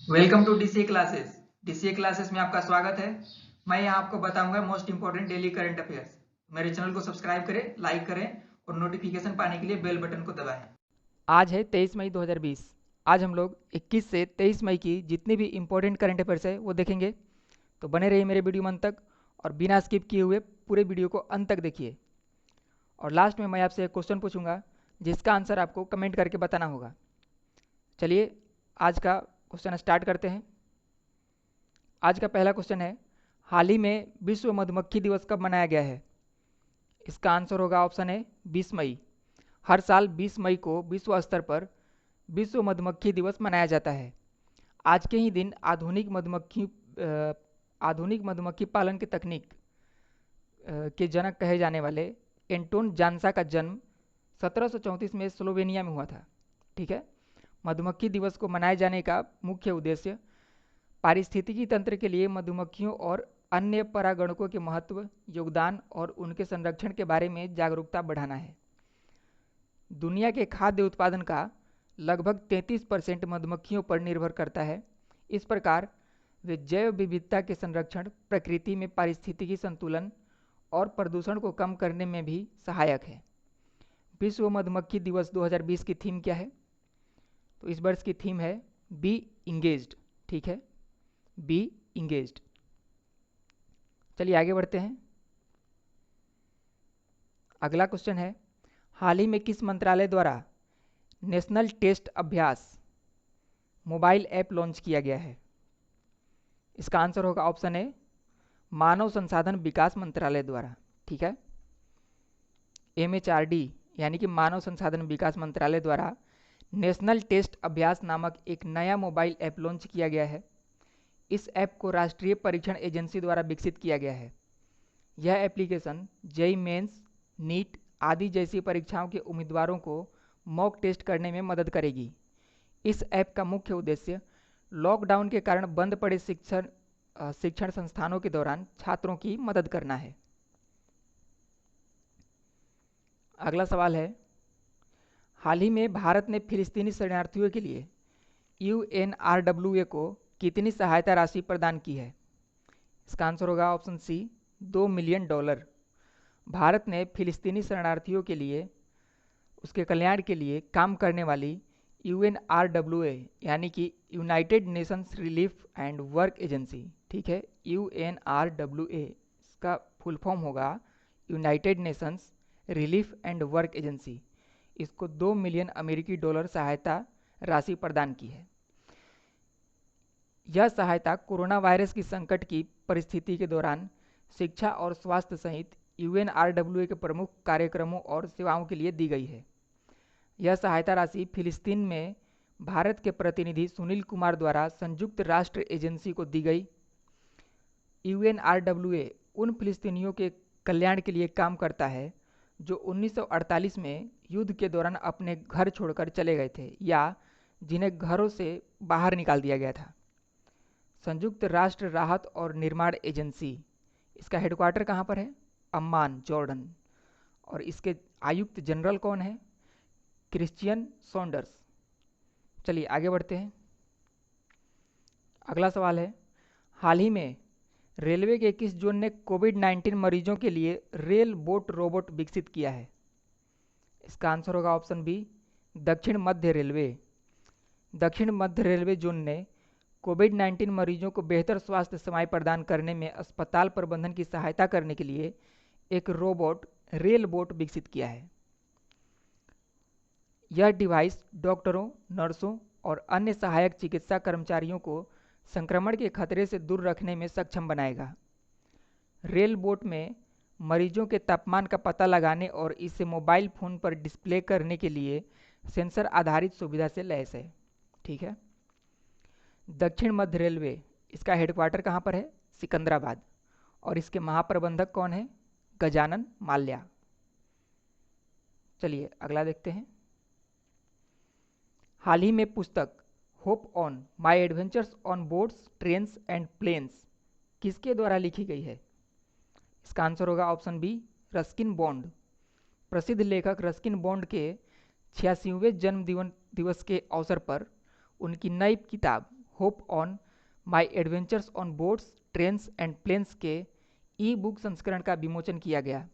Welcome to DCA classes. DCA classes में आपका स्वागत है। मैं यहाँ आपको बताऊंगा most important daily current affairs. मेरे चैनल को सब्सक्राइब करें, लाइक करें और नोटिफिकेशन पाने के लिए बेल बटन को दबाएं। आज है 23 मई 2020। आज हम लोग 21 से 23 मई की जितनी भी इम्पोर्टेंट करंट अफेयर्स है वो देखेंगे। तो बने रहिए मेरे वीडियो में अंत तक और बिना स्किप किए हुए पूरे वीडियो को अंत तक देखिए। और लास्ट में मैं आपसे एक क्वेश्चन पूछूंगा जिसका आंसर आपको कमेंट करके बताना होगा। चलिए आज का क्वेश्चन स्टार्ट करते हैं। आज का पहला क्वेश्चन है, हाल ही में विश्व मधुमक्खी दिवस कब मनाया गया है? इसका आंसर होगा ऑप्शन ए 20 मई। हर साल 20 मई को विश्व स्तर पर विश्व मधुमक्खी दिवस मनाया जाता है। आज के ही दिन आधुनिक मधुमक्खी पालन की तकनीक के जनक कहे जाने वाले एंटोन जानसा का जन्म 1734 में स्लोवेनिया में हुआ था। ठीक है। मधुमक्खी दिवस को मनाए जाने का मुख्य उद्देश्य पारिस्थितिकी तंत्र के लिए मधुमक्खियों और अन्य परागणकों के महत्व, योगदान और उनके संरक्षण के बारे में जागरूकता बढ़ाना है। दुनिया के खाद्य उत्पादन का लगभग 33% मधुमक्खियों पर निर्भर करता है। इस प्रकार वे जैव विविधता के संरक्षण, प्रकृति में पारिस्थितिकी संतुलन और प्रदूषण को कम करने में भी सहायक है। विश्व मधुमक्खी दिवस 2020 की थीम क्या है? तो इस वर्ष की थीम है बी इंगेज्ड। ठीक है, बी इंगेज्ड। चलिए आगे बढ़ते हैं। अगला क्वेश्चन है, हाल ही में किस मंत्रालय द्वारा नेशनल टेस्ट अभ्यास मोबाइल ऐप लॉन्च किया गया है? इसका आंसर होगा ऑप्शन ए मानव संसाधन विकास मंत्रालय द्वारा। ठीक है, MHRD यानी कि मानव संसाधन विकास मंत्रालय द्वारा नेशनल टेस्ट अभ्यास नामक एक नया मोबाइल ऐप लॉन्च किया गया है। इस ऐप को राष्ट्रीय परीक्षण एजेंसी द्वारा विकसित किया गया है। यह एप्लीकेशन जेईई मेंस, नीट आदि जैसी परीक्षाओं के उम्मीदवारों को मॉक टेस्ट करने में मदद करेगी। इस ऐप का मुख्य उद्देश्य लॉकडाउन के कारण बंद पड़े शिक्षण संस्थानों के दौरान छात्रों की मदद करना है। अगला सवाल है, हाल ही में भारत ने फिलिस्तीनी शरणार्थियों के लिए UNRWA को कितनी सहायता राशि प्रदान की है? इसका आंसर होगा ऑप्शन सी $2 मिलियन। भारत ने फिलिस्तीनी शरणार्थियों के लिए उसके कल्याण के लिए काम करने वाली UNRWA यानी कि United Nations relief and work agency, ठीक है, UNRWA इसका फुल फॉर्म होगा United Nations relief and work agency, इसको $2 मिलियन अमेरिकी सहायता राशि प्रदान की है। यह सहायता कोरोना वायरस की संकट की परिस्थिति के दौरान शिक्षा और स्वास्थ्य सहित UNRWA के प्रमुख कार्यक्रमों और सेवाओं के लिए दी गई है। यह सहायता राशि फिलिस्तीन में भारत के प्रतिनिधि सुनील कुमार द्वारा संयुक्त राष्ट्र एजेंसी को दी गई। UNRWA उन फिलिस्तीनियों के कल्याण के लिए काम करता है जो 1948 में युद्ध के दौरान अपने घर छोड़कर चले गए थे या जिन्हें घरों से बाहर निकाल दिया गया था। संयुक्त राष्ट्र राहत और निर्माण एजेंसी, इसका हेडक्वार्टर कहाँ पर है? Amman, Jordan. और इसके आयुक्त जनरल कौन है? Christian Saunders. चलिए आगे बढ़ते हैं। अगला सवाल है, हाल ही में रेलवे के किस जोन ने कोविड-19 मरीजों के लिए रेल बोट रोबोट विकसित किया है? इसका आंसर होगा ऑप्शन बी दक्षिण मध्य रेलवे। दक्षिण मध्य रेलवे जोन ने कोविड-19 मरीजों को बेहतर स्वास्थ्य सेवाएं प्रदान करने में अस्पताल प्रबंधन की सहायता करने के लिए एक रोबोट रेल बोट विकसित किया है। यह डिवाइस डॉक्टरों, नर्सों और अन्य सहायक चिकित्सा कर्मचारियों को संक्रमण के खतरे से दूर रखने में सक्षम बनाएगा। रेल बोट में मरीजों के तापमान का पता लगाने और इसे मोबाइल फ़ोन पर डिस्प्ले करने के लिए सेंसर आधारित सुविधा से लैस है। ठीक है, दक्षिण मध्य रेलवे, इसका हेडक्वार्टर कहाँ पर है? सिकंदराबाद। और इसके महाप्रबंधक कौन है? गजानन माल्या। चलिए अगला देखते हैं। हाल ही में पुस्तक hop on my adventures on boats, trains and planes किसके द्वारा लिखी गई है? इसका आंसर होगा ऑप्शन बी रस्किन बॉन्ड। प्रसिद्ध लेखक रस्किन बॉन्ड के 86वें जन्म दिवस के अवसर पर उनकी नई किताब hop on my adventures on boats trains and planes के ई बुक संस्करण का विमोचन किया गया।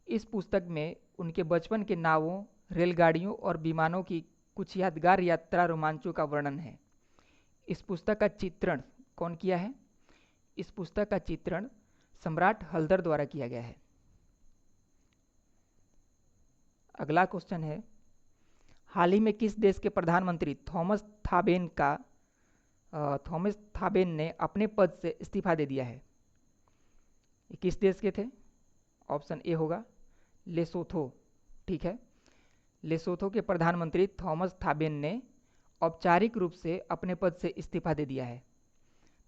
इस पुस्तक में उनके बचपन के नावों, रेलगाड़ियों और विमानों की कुछ यादगार यात्रा रोमांचों का वर्णन है। इस पुस्तक का चित्रण कौन किया है? इस पुस्तक का चित्रण सम्राट हल्दर द्वारा किया गया है। अगला क्वेश्चन है, हाल ही में किस देश के प्रधानमंत्री थॉमस थाबेन ने अपने पद से इस्तीफा दे दिया है? ये किस देश के थे? ऑप्शन ए होगा लेसोथो। ठीक है, लेसोथो के प्रधानमंत्री थॉमस थाबेन ने औपचारिक रूप से अपने पद से इस्तीफा दे दिया है।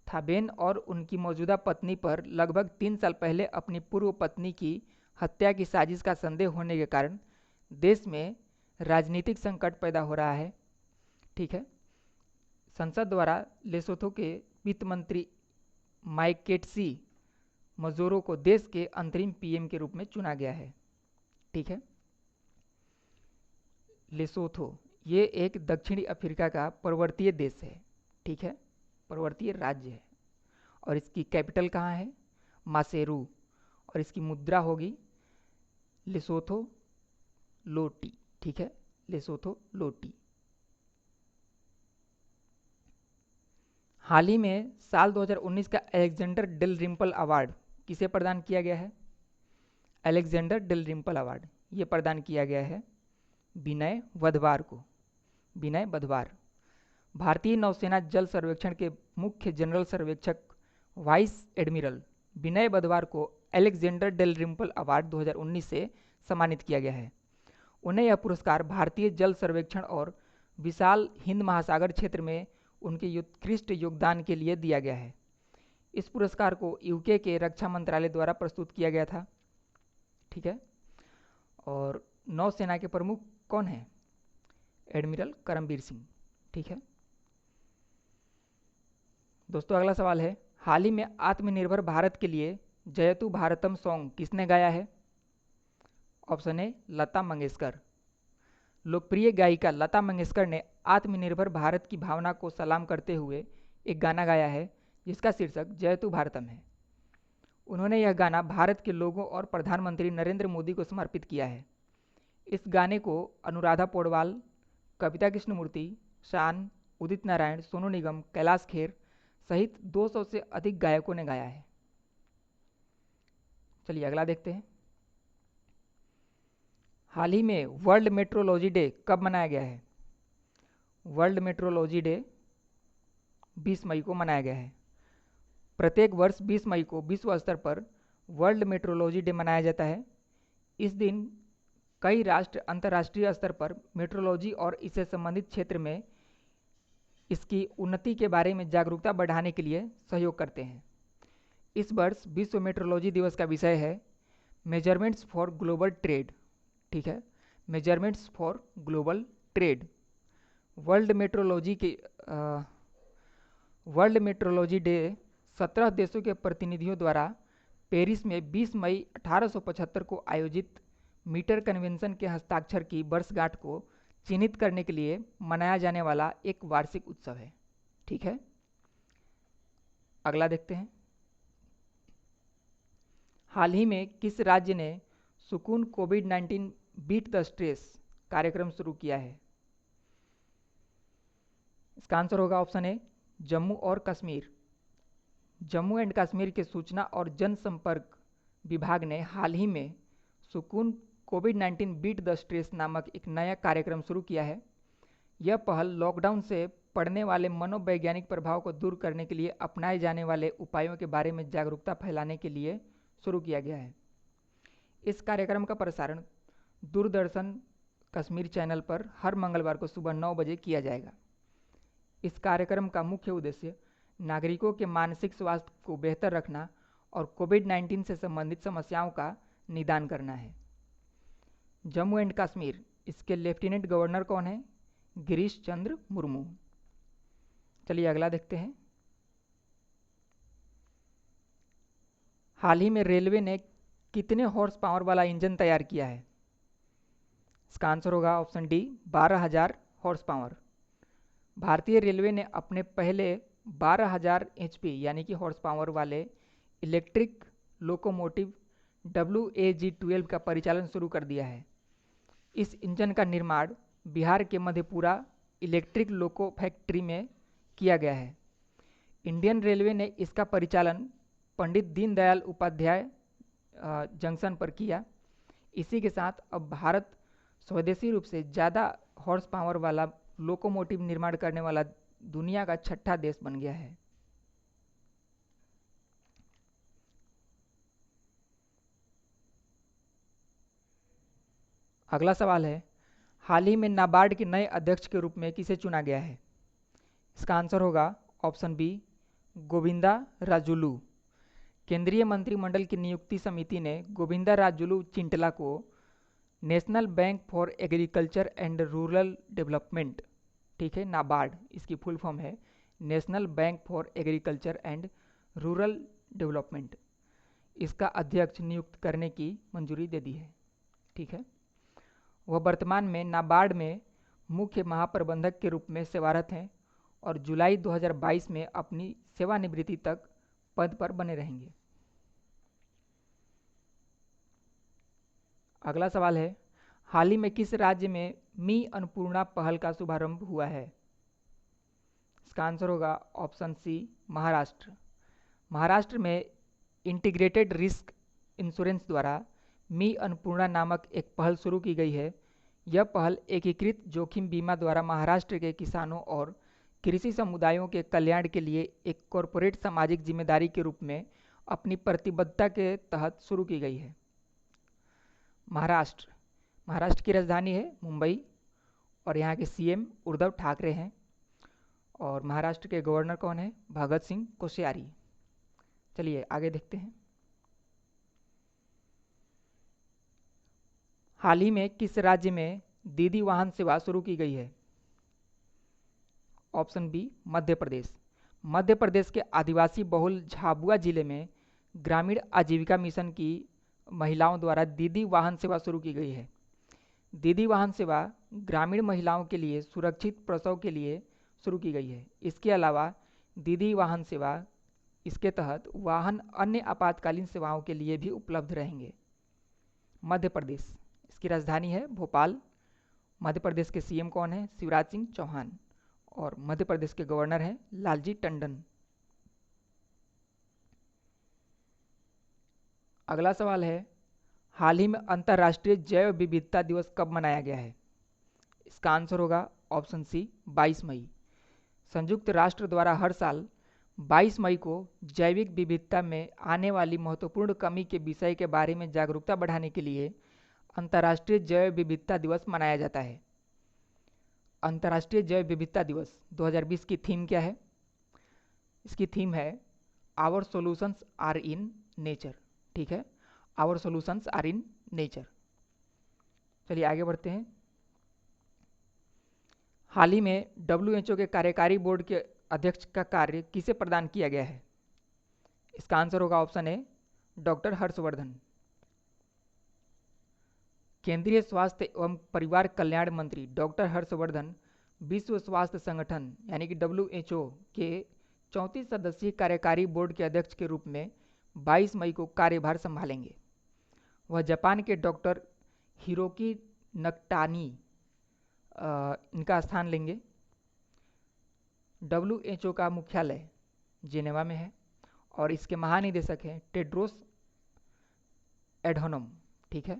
थाबेन और उनकी मौजूदा पत्नी पर लगभग 3 साल पहले अपनी पूर्व पत्नी की हत्या की साजिश का संदेह होने के कारण देश में राजनीतिक संकट पैदा हो रहा है। ठीक है, संसद द्वारा लेसोथो के वित्त मंत्री माइकेटसी मजोरो को देश के अंतरिम पीएम के रूप में चुना गया है। ठीक है, लेसोथो ये एक दक्षिणी अफ्रीका का पर्वतीय देश है। ठीक है, पर्वतीय राज्य है और इसकी कैपिटल कहाँ है? मासेरू, और इसकी मुद्रा होगी लेसोथो लोटी। ठीक है, लेसोथो लोटी। हाल ही में साल 2019 का अलेक्जेंडर डेल रिम्पल अवार्ड किसे प्रदान किया गया है? अलेक्जेंडर डेल रिम्पल अवार्ड ये प्रदान किया गया है विनय वधवार को। विनय वधवार भारतीय नौसेना जल सर्वेक्षण के मुख्य जनरल सर्वेक्षक वाइस एडमिरल विनय वधवार को अलेक्जेंडर डेल रिम्पल अवार्ड 2019 से सम्मानित किया गया है। उन्हें यह पुरस्कार भारतीय जल सर्वेक्षण और विशाल हिंद महासागर क्षेत्र में उनके उत्कृष्ट योगदान के लिए दिया गया है। इस पुरस्कार को यूके के रक्षा मंत्रालय द्वारा प्रस्तुत किया गया था। ठीक है, और नौसेना के प्रमुख कौन है? एडमिरल करमबीर सिंह। ठीक है दोस्तों, अगला सवाल है, हाल ही में आत्मनिर्भर भारत के लिए जयतु भारतम सॉन्ग किसने गाया है? Option A Lata Mangeshkar. लोकप्रिय गायिका लता मंगेशकर ने आत्मनिर्भर भारत की भावना को सलाम करते हुए एक गाना गाया है जिसका शीर्षक जयतु भारतम है। उन्होंने यह गाना भारत के लोगों और प्रधानमंत्री नरेंद्र मोदी को समर्पित किया है। इस गाने को अनुराधा पौडवाल, कविता कृष्णमूर्ति, शान, उदित नारायण, सोनू निगम, कैलाश खेर सहित 200 से अधिक गायकों ने गाया है। चलिए अगला देखते हैं। हाल ही में वर्ल्ड मेट्रोलॉजी डे कब मनाया गया है? वर्ल्ड मेट्रोलॉजी डे 20 मई को मनाया गया है। प्रत्येक वर्ष 20 मई को विश्व स्तर पर वर्ल्ड मेट्रोलॉजी डे मनाया जाता है। इस दिन कई राष्ट्र अंतर्राष्ट्रीय स्तर पर मेट्रोलॉजी और इससे संबंधित क्षेत्र में इसकी उन्नति के बारे में जागरूकता बढ़ाने के लिए सहयोग करते हैं। इस वर्ष विश्व मेट्रोलॉजी दिवस का विषय है मेजरमेंट्स फॉर ग्लोबल ट्रेड। ठीक है, measurements for global trade. World metrology day 17 देशों के प्रतिनिधियों द्वारा पेरिस में 20 मई 1875 को आयोजित मीटर कन्वेंशन के हस्ताक्षर की वर्षगांठ को चिन्हित करने के लिए मनाया जाने वाला एक वार्षिक उत्सव है। ठीक है, अगला देखते हैं। हाल ही में किस राज्य ने सुकून कोविड-19 बीट द स्ट्रेस कार्यक्रम शुरू किया है? इसका आंसर होगा ऑप्शन ए जम्मू और कश्मीर। जम्मू एंड कश्मीर के सूचना और जनसंपर्क विभाग ने हाल ही में सुकून कोविड-19 बीट द स्ट्रेस नामक एक नया कार्यक्रम शुरू किया है। यह पहल लॉकडाउन से पड़ने वाले मनोवैज्ञानिक प्रभाव को दूर करने के लिए अपनाए जाने वाले उपायों के बारे में जागरूकता फैलाने के लिए शुरू किया गया है। इस कार्यक्रम का प्रसारण दूरदर्शन कश्मीर चैनल पर हर मंगलवार को सुबह 9 बजे किया जाएगा। इस कार्यक्रम का मुख्य उद्देश्य नागरिकों के मानसिक स्वास्थ्य को बेहतर रखना और कोविड-19 से संबंधित समस्याओं का निदान करना है। जम्मू एंड कश्मीर, इसके लेफ्टिनेंट गवर्नर कौन है? गिरीश चंद्र मुर्मू। चलिए अगला देखते हैं। हाल ही में रेलवे ने कितने हॉर्स पावर वाला इंजन तैयार किया है? इसका आंसर होगा ऑप्शन डी 12,000 हॉर्स पावर। भारतीय रेलवे ने अपने पहले 12,000 HP यानी कि हॉर्स पावर वाले इलेक्ट्रिक लोकोमोटिव WAG-12 का परिचालन शुरू कर दिया है। इस इंजन का निर्माण बिहार के मधेपुरा इलेक्ट्रिक लोको फैक्ट्री में किया गया है। इंडियन रेलवे ने इसका परिचालन पंडित दीनदयाल उपाध्याय जंक्शन पर किया। इसी के साथ अब भारत स्वदेशी रूप से ज़्यादा हॉर्स पावर वाला लोकोमोटिव निर्माण करने वाला दुनिया का छठा देश बन गया है। अगला सवाल है, हाल ही में नाबार्ड के नए अध्यक्ष के रूप में किसे चुना गया है? इसका आंसर होगा ऑप्शन बी, गोविंदा राजुलू। केंद्रीय मंत्रिमंडल की नियुक्ति समिति ने गोविंदा राजुलू चिंटला को national bank for agriculture and rural development, ठीक है, नाबार्ड इसकी फुल फॉर्म है, national bank for agriculture and rural development, इसका अध्यक्ष नियुक्त करने की मंजूरी दे दी है। ठीक है, वह वर्तमान में नाबार्ड में मुख्य महाप्रबंधक के रूप में सेवारत हैं और जुलाई 2022 में अपनी सेवानिवृत्ति तक पद पर बने रहेंगे। अगला सवाल है, हाल ही में किस राज्य में मी अन्नपूर्णा पहल का शुभारंभ हुआ है? इसका आंसर होगा ऑप्शन सी, महाराष्ट्र। महाराष्ट्र में इंटीग्रेटेड रिस्क इंश्योरेंस द्वारा मी अन्नपूर्णा नामक एक पहल शुरू की गई है। यह पहल एकीकृत जोखिम बीमा द्वारा महाराष्ट्र के किसानों और कृषि समुदायों के कल्याण के लिए एक कॉरपोरेट सामाजिक जिम्मेदारी के रूप में अपनी प्रतिबद्धता के तहत शुरू की गई है। महाराष्ट्र की राजधानी है मुंबई और यहाँ के सीएम उद्धव ठाकरे हैं और महाराष्ट्र के गवर्नर कौन है? भगत सिंह कोश्यारी। चलिए आगे देखते हैं। हाल ही में किस राज्य में दीदी वाहन सेवा शुरू की गई है? Option B, Madhya Pradesh. मध्य प्रदेश के आदिवासी बहुल झाबुआ जिले में ग्रामीण आजीविका मिशन की महिलाओं द्वारा दीदी वाहन सेवा शुरू की गई है। दीदी वाहन सेवा ग्रामीण महिलाओं के लिए सुरक्षित प्रसव के लिए शुरू की गई है। इसके अलावा दीदी वाहन सेवा इसके तहत वाहन अन्य आपातकालीन सेवाओं के लिए भी उपलब्ध रहेंगे। मध्य प्रदेश, इसकी राजधानी है भोपाल। मध्य प्रदेश के सीएम कौन है? शिवराज सिंह चौहान और मध्य प्रदेश के गवर्नर हैं लालजी टंडन। अगला सवाल है, हाल ही में अंतर्राष्ट्रीय जैव विविधता दिवस कब मनाया गया है? इसका आंसर होगा ऑप्शन सी, 22 मई। संयुक्त राष्ट्र द्वारा हर साल 22 मई को जैविक विविधता में आने वाली महत्वपूर्ण कमी के विषय के बारे में जागरूकता बढ़ाने के लिए अंतर्राष्ट्रीय जैव विविधता दिवस मनाया जाता है। अंतर्राष्ट्रीय जैव विविधता दिवस 2020 की थीम क्या है? इसकी थीम है our solutions are in nature. ठीक है, our solutions are in nature. चलिए आगे बढ़ते हैं। हाल ही में WHO के कार्यकारी बोर्ड के अध्यक्ष का कार्य किसे प्रदान किया गया है? इसका आंसर होगा ऑप्शन ए, डॉक्टर हर्षवर्धन। केंद्रीय स्वास्थ्य एवं परिवार कल्याण मंत्री डॉक्टर हर्षवर्धन विश्व स्वास्थ्य संगठन यानी कि WHO के 34 सदस्यीय कार्यकारी बोर्ड के अध्यक्ष के रूप में 22 मई को कार्यभार संभालेंगे। वह जापान के डॉक्टर हिरोकी नकटानी इनका स्थान लेंगे। WHO का मुख्यालय जेनेवा में है और इसके महानिदेशक हैं टेड्रोस एडहनम। ठीक है,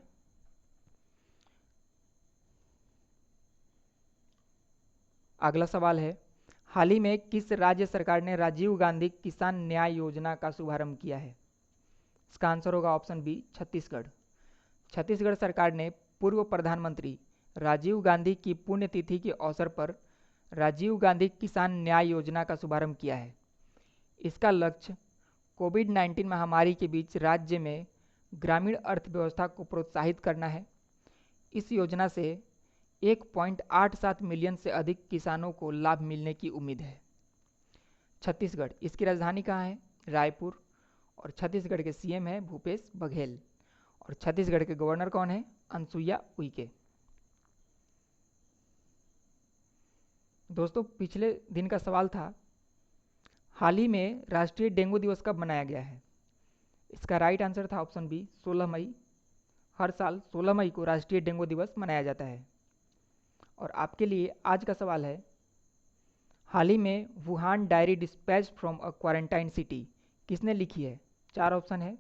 अगला सवाल है, हाल ही में किस राज्य सरकार ने राजीव गांधी किसान न्याय योजना का शुभारंभ किया है? इसका आंसर होगा ऑप्शन बी, छत्तीसगढ़। छत्तीसगढ़ सरकार ने पूर्व प्रधानमंत्री राजीव गांधी की पुण्यतिथि के अवसर पर राजीव गांधी किसान न्याय योजना का शुभारंभ किया है। इसका लक्ष्य कोविड-19 महामारी के बीच राज्य में ग्रामीण अर्थव्यवस्था को प्रोत्साहित करना है। इस योजना से 1.87 मिलियन से अधिक किसानों को लाभ मिलने की उम्मीद है। छत्तीसगढ़, इसकी राजधानी कहाँ है? रायपुर और छत्तीसगढ़ के सीएम है भूपेश बघेल और छत्तीसगढ़ के गवर्नर कौन है? अनसुईया उइके। दोस्तों पिछले दिन का सवाल था, हाल ही में राष्ट्रीय डेंगू दिवस कब मनाया गया है? इसका राइट आंसर था ऑप्शन बी 16 मई। हर साल 16 मई को राष्ट्रीय डेंगू दिवस मनाया जाता है। और आपके लिए आज का सवाल है, हाल ही में Wuhan diary dispatch from a quarantine city किसने लिखी है? 4 ऑप्शन है,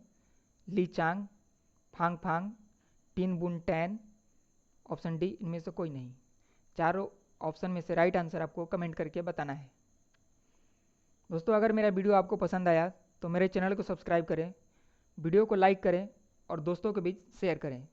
ली चांग, फांग फांग, टिन बुन टैन, ऑप्शन डी इनमें से कोई नहीं। चारों ऑप्शन में से राइट आंसर आपको कमेंट करके बताना है। दोस्तों अगर मेरा वीडियो आपको पसंद आया तो मेरे चैनल को सब्सक्राइब करें, वीडियो को लाइक करें और दोस्तों के बीच शेयर करें।